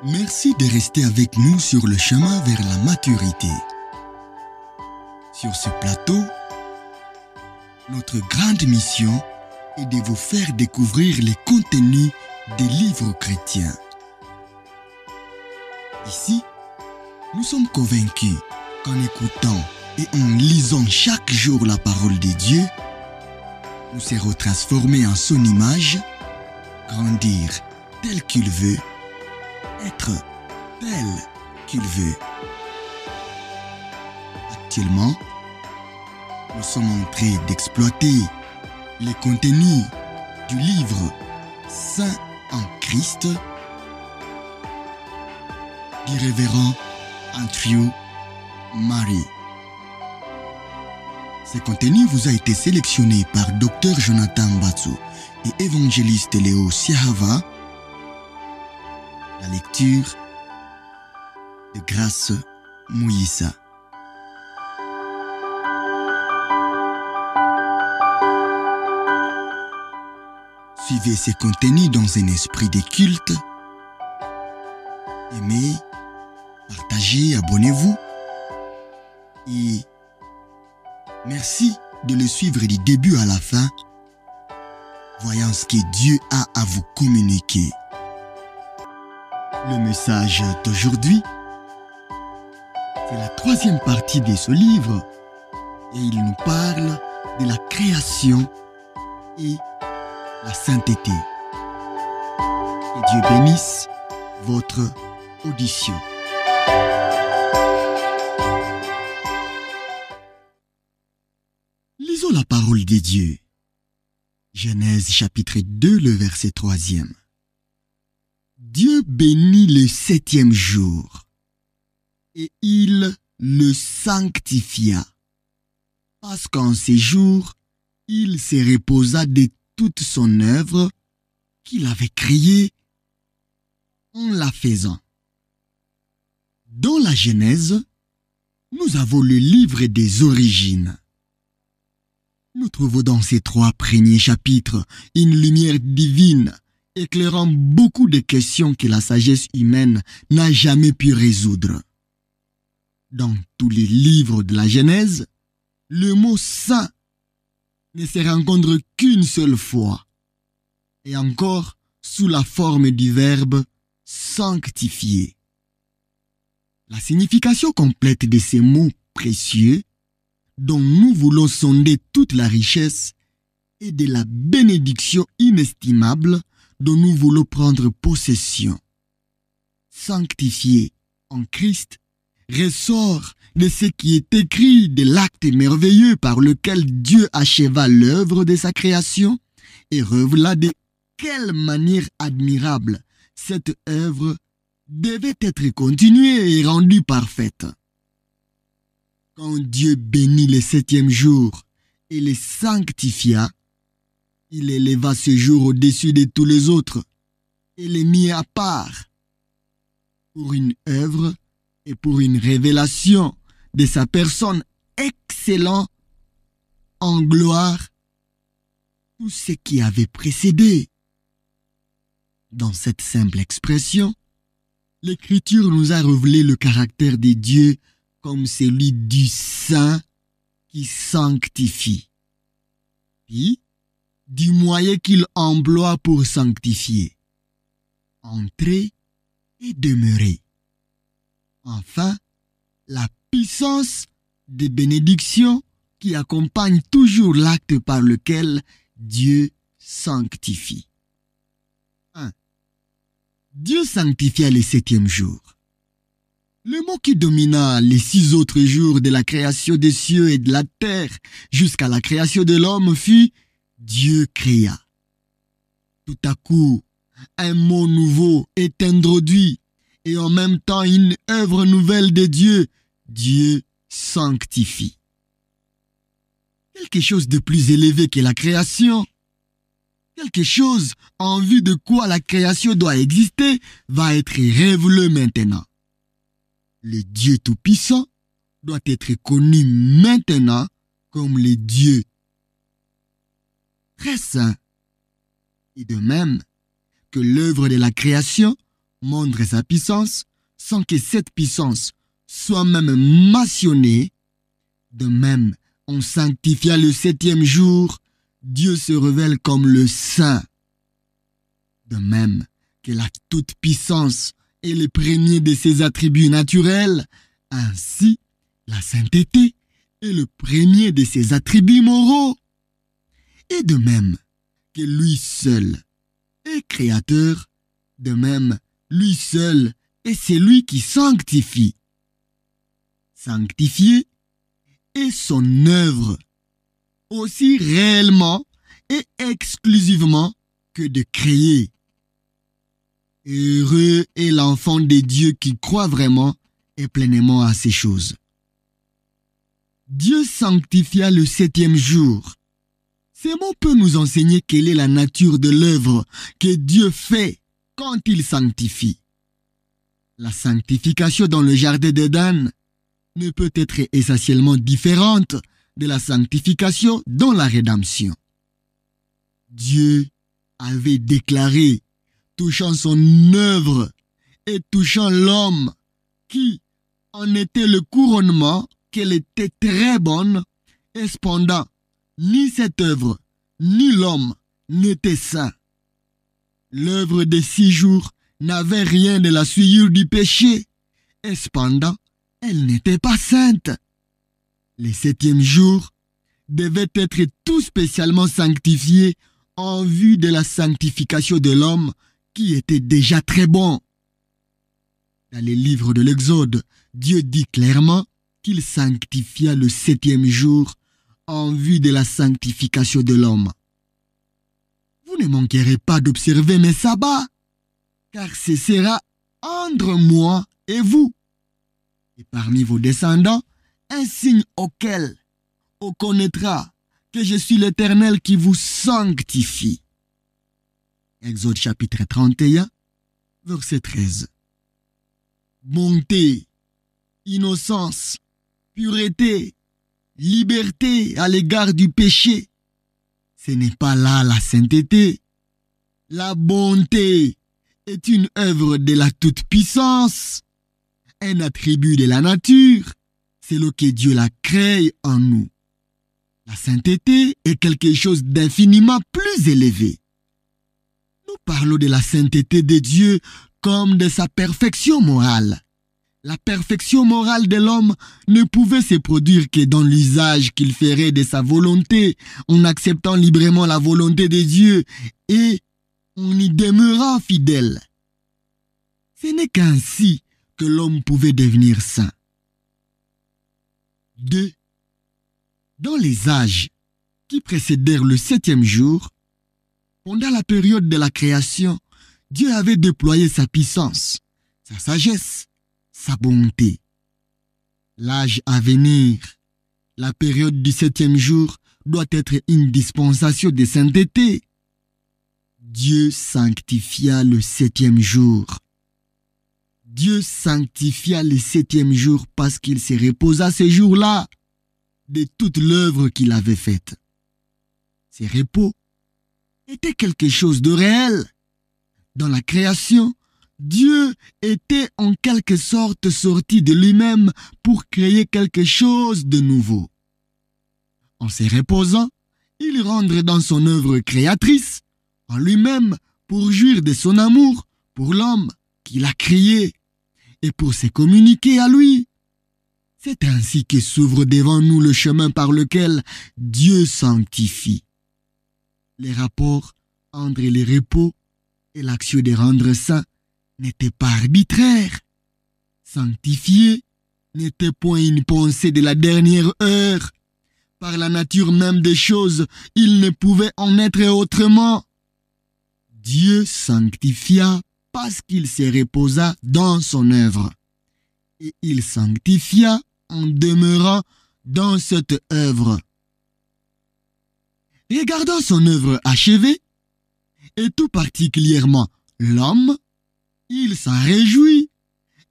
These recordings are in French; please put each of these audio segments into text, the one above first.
Merci de rester avec nous sur le chemin vers la maturité. Sur ce plateau, notre grande mission est de vous faire découvrir les contenus des livres chrétiens. Ici, nous sommes convaincus qu'en écoutant et en lisant chaque jour la parole de Dieu, nous serons transformés en son image, grandir tel qu'il veut, être tel qu'il veut. Actuellement, nous sommes en train d'exploiter les contenus du livre Saint en Christ du révérend Andrew Murray. Ce contenu vous a été sélectionné par Dr Jonathan Batsu et évangéliste Léo Siahava. La lecture de Grâce Mouyissa. Suivez ces contenus dans un esprit de culte. Aimez, partagez, abonnez-vous. Et merci de le suivre du début à la fin, voyant ce que Dieu a à vous communiquer. Le message d'aujourd'hui, c'est la troisième partie de ce livre et il nous parle de la création et la sainteté. Que Dieu bénisse votre audition. Lisons la parole de Dieu. Genèse chapitre 2, le verset 3e. Dieu bénit le 7e jour et il le sanctifia, parce qu'en ces jours, il se reposa de toute son œuvre qu'il avait créée en la faisant. Dans la Genèse, nous avons le livre des origines. Nous trouvons dans ces 3 premiers chapitres une lumière divine éclairant beaucoup de questions que la sagesse humaine n'a jamais pu résoudre. Dans tous les livres de la Genèse, le mot « saint » ne se rencontre qu'une seule fois, et encore sous la forme du verbe « sanctifier ». La signification complète de ces mots précieux, dont nous voulons sonder toute la richesse, et de la bénédiction inestimable dont nous voulons prendre possession. Sanctifié en Christ ressort de ce qui est écrit de l'acte merveilleux par lequel Dieu acheva l'œuvre de sa création et révéla de quelle manière admirable cette œuvre devait être continuée et rendue parfaite. Quand Dieu bénit le 7e jour et le sanctifia, il éleva ce jour au-dessus de tous les autres et les mit à part pour une œuvre et pour une révélation de sa personne excellente en gloire tout ce qui avait précédé. Dans cette simple expression, l'Écriture nous a révélé le caractère de Dieu comme celui du Saint qui sanctifie, puis du moyen qu'il emploie pour sanctifier, entrer et demeurer. Enfin, la puissance de bénédiction qui accompagne toujours l'acte par lequel Dieu sanctifie. 1. Dieu sanctifia le 7e jour. Le mot qui domina les 6 autres jours de la création des cieux et de la terre jusqu'à la création de l'homme fut « Dieu créa ». Tout à coup, un mot nouveau est introduit et en même temps une œuvre nouvelle de Dieu. Dieu sanctifie. Quelque chose de plus élevé que la création, quelque chose en vue de quoi la création doit exister, va être révélé maintenant. Le Dieu Tout-Puissant doit être connu maintenant comme le Dieu très saint. Et de même que l'œuvre de la création montre sa puissance sans que cette puissance soit même mentionnée. De même, en sanctifiant le 7e jour, Dieu se révèle comme le Saint. De même que la toute-puissance est le premier de ses attributs naturels, ainsi la sainteté est le premier de ses attributs moraux. Et de même que lui seul est créateur, de même lui seul est celui qui sanctifie. Sanctifier est son œuvre, aussi réellement et exclusivement que de créer. Heureux est l'enfant de Dieu qui croit vraiment et pleinement à ces choses. Dieu sanctifia le 7e jour. Ces mots peuvent nous enseigner quelle est la nature de l'œuvre que Dieu fait quand il sanctifie. La sanctification dans le jardin d'Éden ne peut être essentiellement différente de la sanctification dans la rédemption. Dieu avait déclaré, touchant son œuvre et touchant l'homme, qui en était le couronnement, qu'elle était très bonne, et cependant, ni cette œuvre, ni l'homme n'étaient saints. L'œuvre des 6 jours n'avait rien de la souillure du péché, et cependant, elle n'était pas sainte. Le 7e jour devait être tout spécialement sanctifié en vue de la sanctification de l'homme qui était déjà très bon. Dans les livres de l'Exode, Dieu dit clairement qu'il sanctifia le 7e jour en vue de la sanctification de l'homme. Vous ne manquerez pas d'observer mes sabbats, car ce sera entre moi et vous, et parmi vos descendants, un signe auquel on connaîtra que je suis l'Éternel qui vous sanctifie. Exode chapitre 31, verset 13. Bonté, innocence, pureté, liberté à l'égard du péché. Ce n'est pas là la sainteté. La bonté est une œuvre de la toute-puissance, un attribut de la nature, c'est ce que Dieu la crée en nous. La sainteté est quelque chose d'infiniment plus élevé. Nous parlons de la sainteté de Dieu comme de sa perfection morale. La perfection morale de l'homme ne pouvait se produire que dans l'usage qu'il ferait de sa volonté, en acceptant librement la volonté de Dieu et en y demeurant fidèle. Ce n'est qu'ainsi que l'homme pouvait devenir saint. 2. Dans les âges qui précédèrent le 7e jour, pendant la période de la création, Dieu avait déployé sa puissance, sa sagesse, sa bonté. L'âge à venir, la période du 7e jour, doit être une dispensation de sainteté. Dieu sanctifia le 7e jour. Dieu sanctifia le 7e jour parce qu'il se reposa ce jour-là de toute l'œuvre qu'il avait faite. Ce repos était quelque chose de réel. Dans la création, Dieu était en quelque sorte sorti de lui-même pour créer quelque chose de nouveau. En se reposant, il rentre dans son œuvre créatrice, en lui-même, pour jouir de son amour pour l'homme qu'il a créé et pour se communiquer à lui. C'est ainsi que s'ouvre devant nous le chemin par lequel Dieu sanctifie. Les rapports entre les repos et l'action de rendre saint n'était pas arbitraire. Sanctifier n'était point une pensée de la dernière heure. Par la nature même des choses, il ne pouvait en être autrement. Dieu sanctifia parce qu'il se reposa dans son œuvre. Et il sanctifia en demeurant dans cette œuvre. Regardant son œuvre achevée, et tout particulièrement l'homme, il s'en réjouit,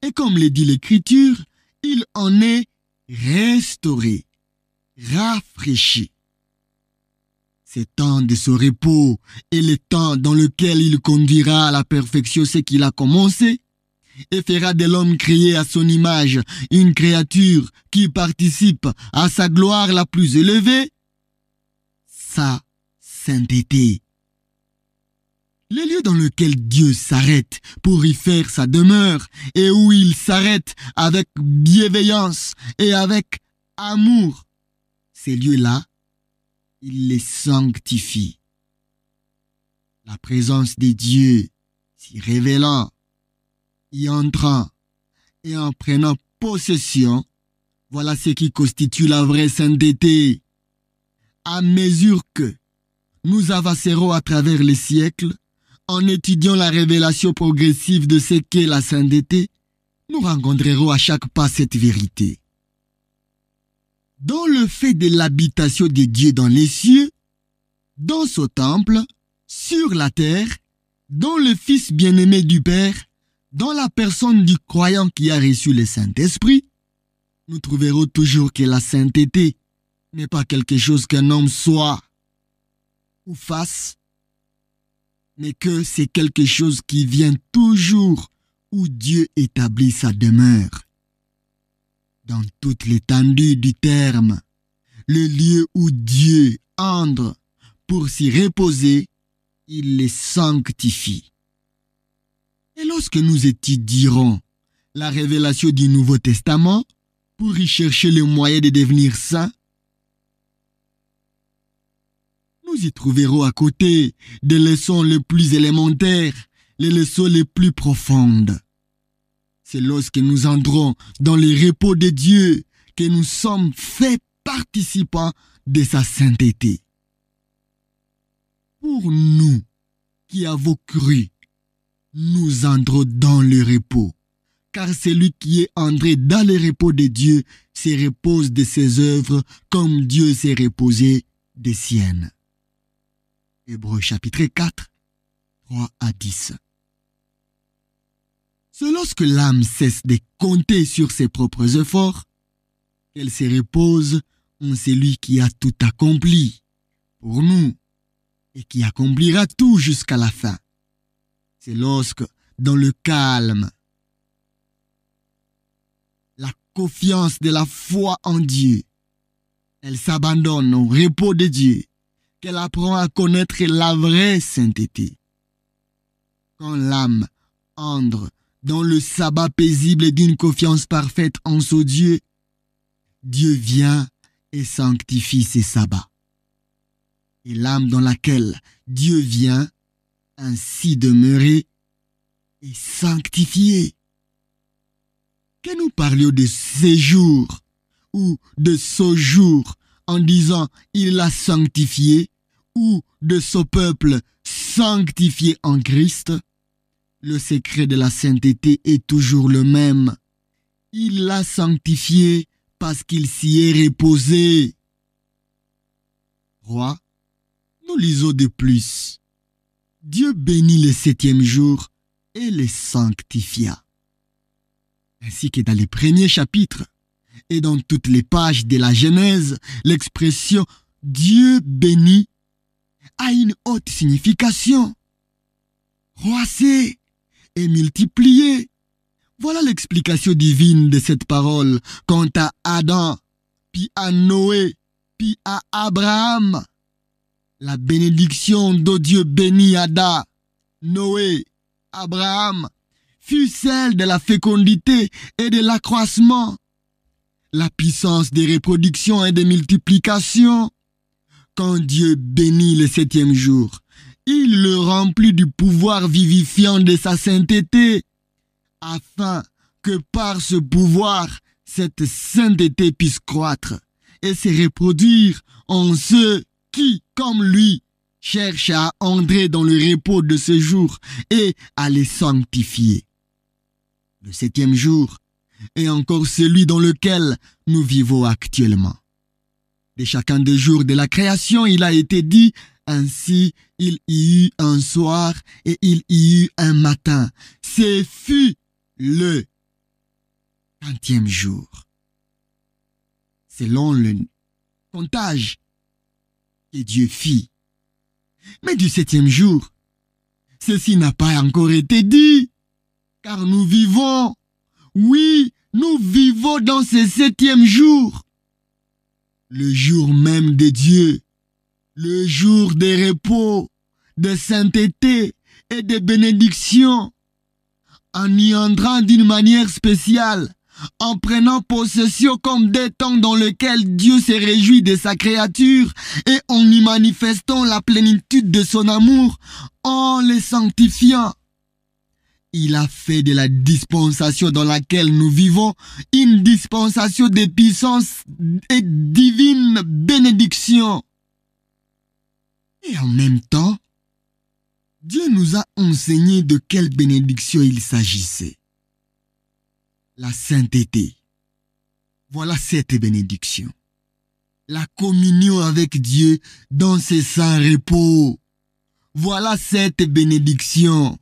et comme le dit l'Écriture, il en est restauré, rafraîchi. C'est temps de ce repos et le temps dans lequel il conduira à la perfection ce qu'il a commencé et fera de l'homme créé à son image une créature qui participe à sa gloire la plus élevée, sa sainteté. Le lieu dans lequel Dieu s'arrête pour y faire sa demeure et où il s'arrête avec bienveillance et avec amour, ces lieux-là, il les sanctifie. La présence de Dieu s'y révélant, y entrant et en prenant possession, voilà ce qui constitue la vraie sainteté. À mesure que nous avancerons à travers les siècles, en étudiant la révélation progressive de ce qu'est la sainteté, nous rencontrerons à chaque pas cette vérité. Dans le fait de l'habitation de Dieu dans les cieux, dans son temple, sur la terre, dans le Fils bien-aimé du Père, dans la personne du croyant qui a reçu le Saint-Esprit, nous trouverons toujours que la sainteté n'est pas quelque chose qu'un homme soit ou fasse, mais que c'est quelque chose qui vient toujours où Dieu établit sa demeure. Dans toute l'étendue du terme, le lieu où Dieu entre pour s'y reposer, il les sanctifie. Et lorsque nous étudierons la révélation du Nouveau Testament pour y chercher le moyen de devenir saints, nous y trouverons à côté des leçons les plus élémentaires, les leçons les plus profondes. C'est lorsque nous entrons dans le repos de Dieu que nous sommes faits participants de sa sainteté. Pour nous qui avons cru, nous entrons dans le repos, car celui qui est entré dans le repos de Dieu se repose de ses œuvres comme Dieu s'est reposé des siennes. Hébreux chapitre 4, 3 à 10. C'est lorsque l'âme cesse de compter sur ses propres efforts qu'elle se repose en celui qui a tout accompli pour nous et qui accomplira tout jusqu'à la fin. C'est lorsque, dans le calme, la confiance de la foi en Dieu, elle s'abandonne au repos de Dieu, qu'elle apprend à connaître la vraie sainteté. Quand l'âme entre dans le sabbat paisible d'une confiance parfaite en son Dieu, Dieu vient et sanctifie ses sabbats. Et l'âme dans laquelle Dieu vient ainsi demeurer est sanctifiée. Que nous parlions de séjour ou de séjour en disant il l'a sanctifié ou de son peuple sanctifié en Christ, le secret de la sainteté est toujours le même. Il l'a sanctifié parce qu'il s'y est reposé. 3. Nous lisons de plus. Dieu bénit le 7e jour et le sanctifia. Ainsi que dans les premiers chapitres et dans toutes les pages de la Genèse, l'expression Dieu bénit a une haute signification. Croissez et multipliez. Voilà l'explication divine de cette parole quant à Adam, puis à Noé, puis à Abraham. La bénédiction de Dieu bénit Adam, Noé, Abraham, fut celle de la fécondité et de l'accroissement, la puissance de reproduction et de multiplication. Quand Dieu bénit le 7e jour, il le remplit du pouvoir vivifiant de sa sainteté, afin que par ce pouvoir, cette sainteté puisse croître et se reproduire en ceux qui, comme lui, cherchent à entrer dans le repos de ce jour et à les sanctifier. Le 7e jour est encore celui dans lequel nous vivons actuellement. De chacun des jours de la création, il a été dit, ainsi il y eut un soir et il y eut un matin. Ce fut le 20e jour. Selon le comptage que Dieu fit Mais du septième jour, ceci n'a pas encore été dit, car nous vivons, oui, nous vivons dans ce septième jour, le jour même de Dieu, le jour de repos, de sainteté et de bénédiction, en y entrant d'une manière spéciale, en prenant possession comme des temps dans lesquels Dieu se réjouit de sa créature et en y manifestant la plénitude de son amour, en les sanctifiant. Il a fait de la dispensation dans laquelle nous vivons une dispensation de puissance et divine bénédiction. Et en même temps, Dieu nous a enseigné de quelle bénédiction il s'agissait. La sainteté. Voilà cette bénédiction. La communion avec Dieu dans ses saints repos. Voilà cette bénédiction.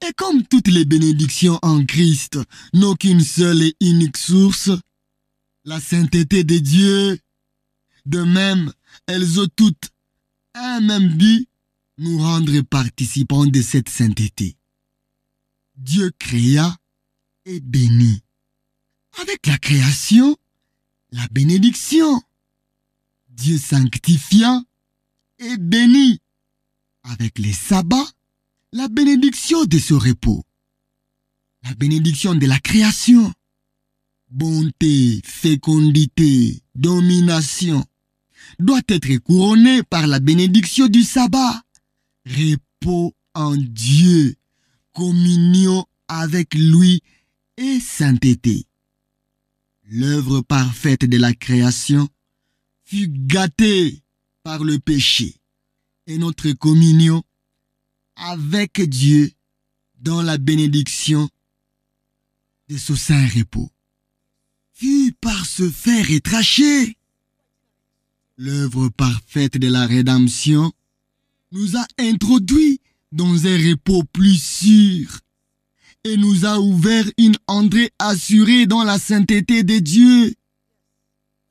Et comme toutes les bénédictions en Christ n'ont qu'une seule et unique source, la sainteté de Dieu, de même, elles ont toutes un même but, nous rendre participants de cette sainteté. Dieu créa et bénit. Avec la création, la bénédiction. Dieu sanctifia et bénit. Avec les sabbats, la bénédiction de ce repos. La bénédiction de la création. Bonté, fécondité, domination doit être couronnée par la bénédiction du sabbat. Repos en Dieu, communion avec lui et sainteté. L'œuvre parfaite de la création fut gâtée par le péché et notre communion avec Dieu dans la bénédiction de ce saint repos fut par ce fer rétraché. L'œuvre parfaite de la rédemption nous a introduits dans un repos plus sûr et nous a ouvert une entrée assurée dans la sainteté de Dieu.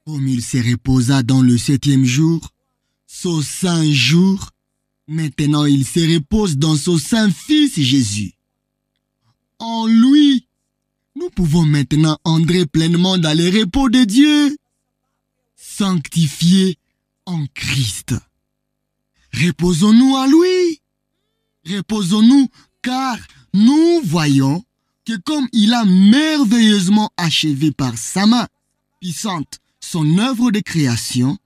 Comme il se reposa dans le septième jour, ce saint jour, maintenant il se repose dans son saint Fils Jésus. En lui, nous pouvons maintenant entrer pleinement dans le repos de Dieu, sanctifiés en Christ. Reposons-nous en lui. Reposons-nous car nous voyons que comme il a merveilleusement achevé par sa main puissante son œuvre de création,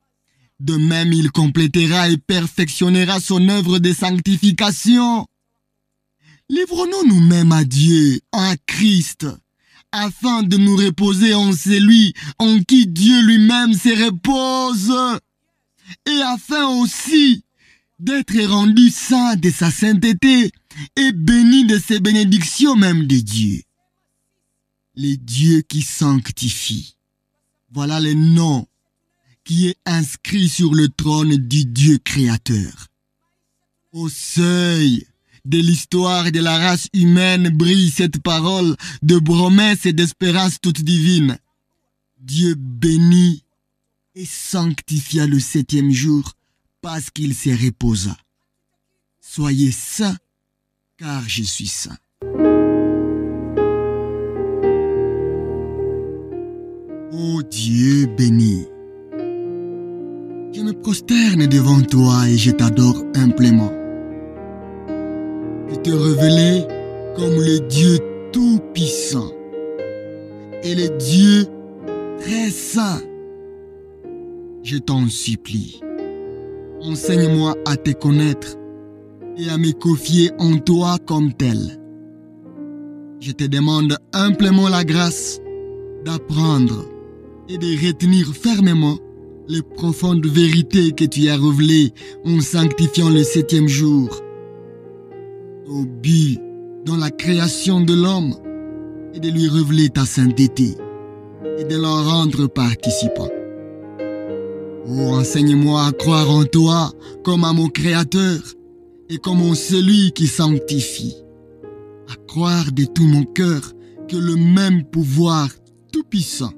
de même il complétera et perfectionnera son œuvre de sanctification. Livrons-nous nous-mêmes à Dieu, en Christ, afin de nous reposer en celui en qui Dieu lui-même se repose, et afin aussi d'être rendu saint de sa sainteté et béni de ses bénédictions même de Dieu. Les dieux qui sanctifient. Voilà le nom qui est inscrit sur le trône du Dieu créateur. Au seuil de l'histoire de la race humaine brille cette parole de promesse et d'espérance toute divine. Dieu bénit et sanctifia le septième jour parce qu'il se reposa. Soyez saints, car je suis saint. Ô Dieu béni, je me prosterne devant toi et je t'adore humblement. Je te révélais comme le Dieu tout-puissant et le Dieu très saint. Je t'en supplie, enseigne-moi à te connaître et à me confier en toi comme tel. Je te demande humblement la grâce d'apprendre et de retenir fermement les profondes vérités que tu as révélées en sanctifiant le septième jour. Au but dans la création de l'homme et de lui révéler ta sainteté et de l'en rendre participant. Oh, enseigne-moi à croire en toi comme à mon Créateur et comme en celui qui sanctifie. À croire de tout mon cœur que le même pouvoir tout-puissant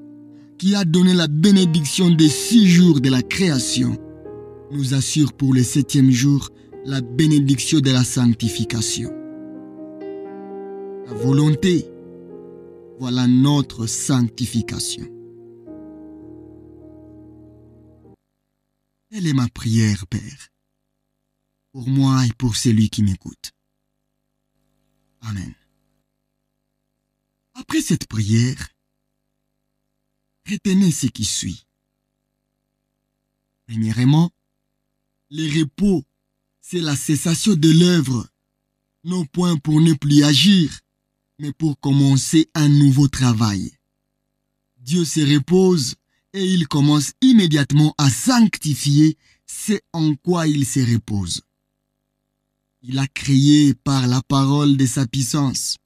qui a donné la bénédiction des 6 jours de la création nous assure pour le septième jour la bénédiction de la sanctification. La volonté, voilà notre sanctification. Telle est ma prière, Père, pour moi et pour celui qui m'écoute. Amen. Après cette prière, retenez ce qui suit. Premièrement, le repos, c'est la cessation de l'œuvre, non point pour ne plus agir, mais pour commencer un nouveau travail. Dieu se repose et il commence immédiatement à sanctifier ce en quoi il se repose. Il a créé par la parole de sa puissance.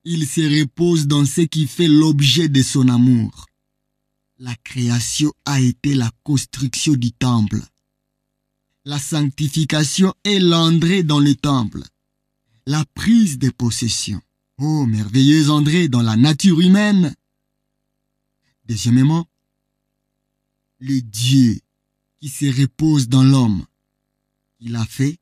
Il se repose dans ce qui fait l'objet de son amour. La création a été la construction du temple. La sanctification est l'entrée dans le temple. La prise de possession. Oh, merveilleuse entrée dans la nature humaine. Deuxièmement, le Dieu qui se repose dans l'homme. Il a fait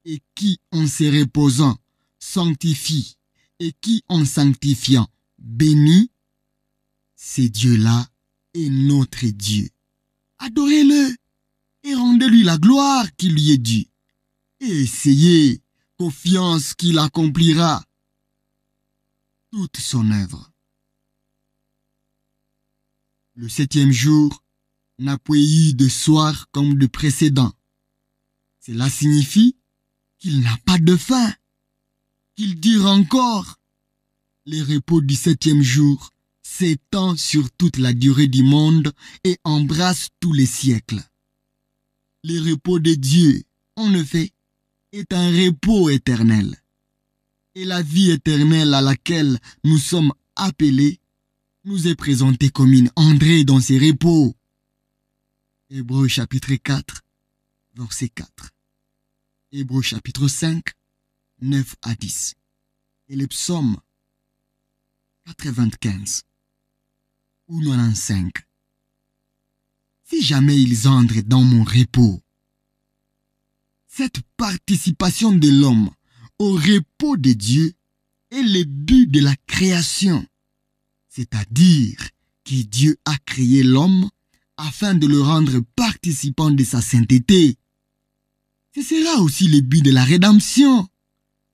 et qui, en se reposant, sanctifie et qui, en sanctifiant, bénit. C'est Dieu-là est notre Dieu. Adorez-le et rendez-lui la gloire qui lui est due. Et essayez, confiance qu'il accomplira toute son œuvre. Le 7e jour n'a point eu de soir comme le précédent. Cela signifie qu'il n'a pas de fin, qu'il dure encore. Le repos du 7e jour s'étend sur toute la durée du monde et embrasse tous les siècles. Le repos de Dieu, en effet, est un repos éternel. Et la vie éternelle à laquelle nous sommes appelés nous est présentée comme une entrée dans ces repos. Hébreux chapitre 4, verset 4. Hébreux chapitre 5, 9 à 10. Et le psaume 95 ou 95. Si jamais ils entrent dans mon repos, cette participation de l'homme au repos de Dieu est le but de la création, c'est-à-dire que Dieu a créé l'homme afin de le rendre participant de sa sainteté. Ce sera aussi le but de la rédemption.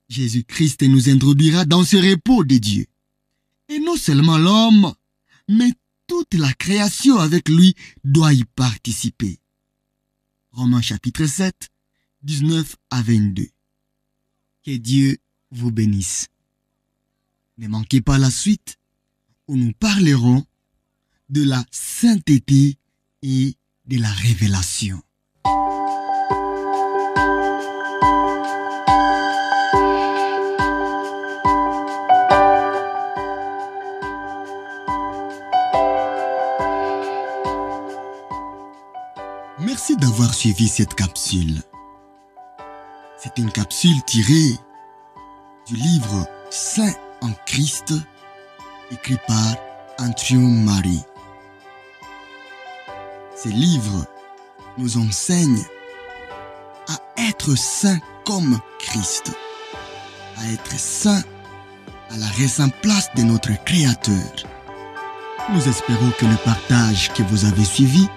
Jésus-Christ nous introduira dans ce repos de Dieu. Et non seulement l'homme, mais toute la création avec lui doit y participer. Romains chapitre 7, 19 à 22. Que Dieu vous bénisse. Ne manquez pas la suite où nous parlerons de la sainteté et de la révélation. Merci d'avoir suivi cette capsule. C'est une capsule tirée du livre Saint en Christ, écrit par Andrew Murray. Ce livre nous enseigne à être saints comme Christ, à être saints à la récente place de notre Créateur. Nous espérons que le partage que vous avez suivi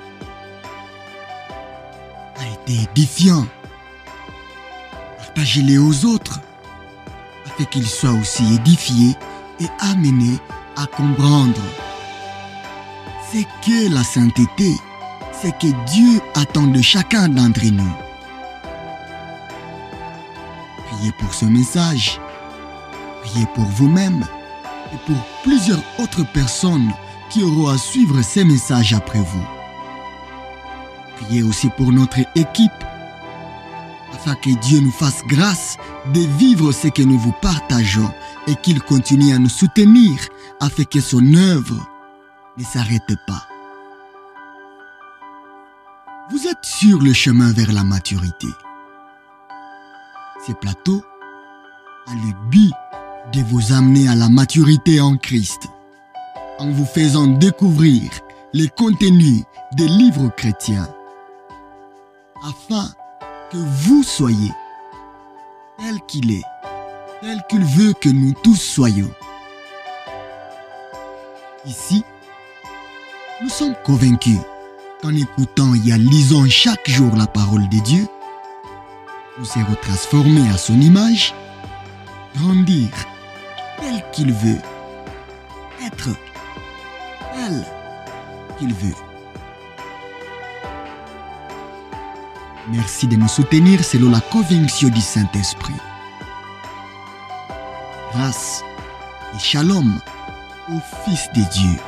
a été édifiant. Partagez-les aux autres afin qu'ils soient aussi édifiés et amenés à comprendre ce qu'est la sainteté, ce que Dieu attend de chacun d'entre nous. Priez pour ce message, priez pour vous-même et pour plusieurs autres personnes qui auront à suivre ces messages après vous. Priez aussi pour notre équipe, afin que Dieu nous fasse grâce de vivre ce que nous vous partageons et qu'il continue à nous soutenir afin que son œuvre ne s'arrête pas. Vous êtes sur le chemin vers la maturité. Ce plateau a le but de vous amener à la maturité en Christ, en vous faisant découvrir les contenus des livres chrétiens, afin que vous soyez tel qu'il est, tel qu'il veut que nous tous soyons. Ici, nous sommes convaincus qu'en écoutant et en lisant chaque jour la parole de Dieu, nous serons transformés à son image, grandir tel qu'il veut, être tel qu'il veut. Merci de nous soutenir selon la conviction du Saint-Esprit. Grâce et shalom au Fils de Dieu.